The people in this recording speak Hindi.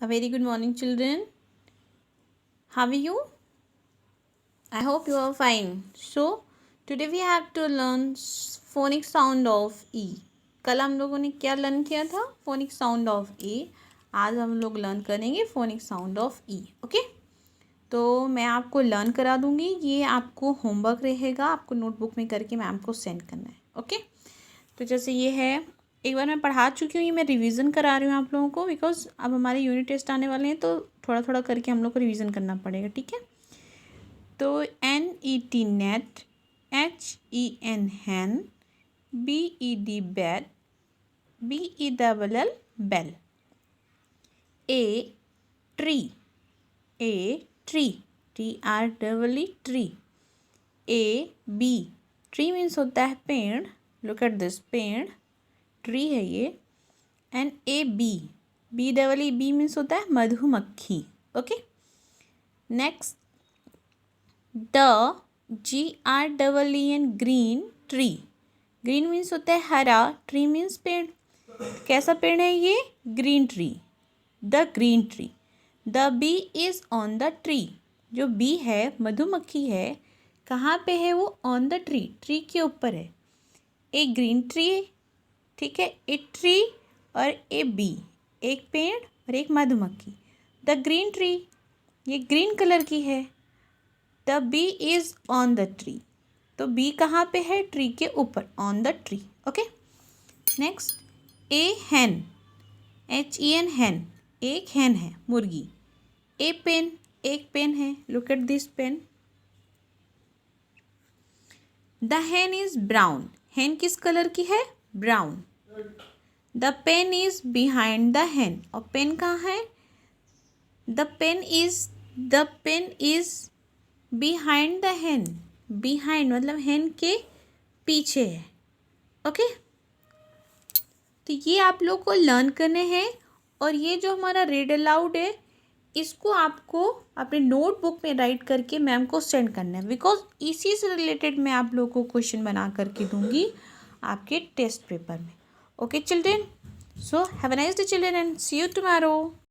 A very good morning, children. How are you? I hope you are fine. So, today we have to learn phonic sound of E. कल हम लोगों ने क्या लर्न किया था? phonic sound of E. आज हम लोग लर्न करेंगे phonic sound of E. Okay? तो मैं आपको लर्न करा दूंगी. ये आपको होमवर्क रहेगा. आपको नोटबुक में करके मैम को सेंड करना है. ओके? तो जैसे ये है, एक बार मैं पढ़ा चुकी हूँ. ये मैं रिवीजन करा रही हूँ आप लोगों को, बिकॉज अब हमारे यूनिट टेस्ट आने वाले हैं, तो थोड़ा थोड़ा करके हम लोग को रिवीजन करना पड़ेगा. ठीक है? तो NET net, HEN hen, BED bed, BELL bell. A tree, A tree, TREE tree. B tree means होता है पेड़. लुक एट दिस, पेड़, ट्री है ये. एंड BEE मीन्स होता है मधुमक्खी. Okay? Next the GREEN green tree. Green means होता है हरा, ट्री मीन्स पेड़. कैसा पेड़ है ये? Green tree, the green tree. The bee is on the tree. जो बी है, मधुमक्खी है, कहाँ पे है वो? ऑन द ट्री, ट्री के ऊपर है. एक ग्रीन ट्री, ठीक है, एक ट्री और ए बी, एक पेड़ और एक मधुमक्खी. द ग्रीन ट्री, ये ग्रीन कलर की है. The bee is on the tree. तो बी कहाँ पे है? ट्री के ऊपर, on the tree. Okay? Next a hen, HEN hen, एक हैन है, मुर्गी. ए पेन, एक पेन है. Look at this pen. The hen is brown. Hen किस कलर की है? Brown. The pen is behind the hen. और पेन कहाँ है? The pen is behind the Hahn. Behind मतलब हैन के पीछे है. ओके? तो ये आप लोग को लर्न करने हैं. और ये जो हमारा रीड अलाउड है, इसको आपको अपने नोटबुक में राइट करके मैम को सेंड करना है, बिकॉज इसी से रिलेटेड मैं आप लोग को क्वेश्चन बना करके दूंगी आपके टेस्ट पेपर में. Okay children? So have a nice day children and see you tomorrow.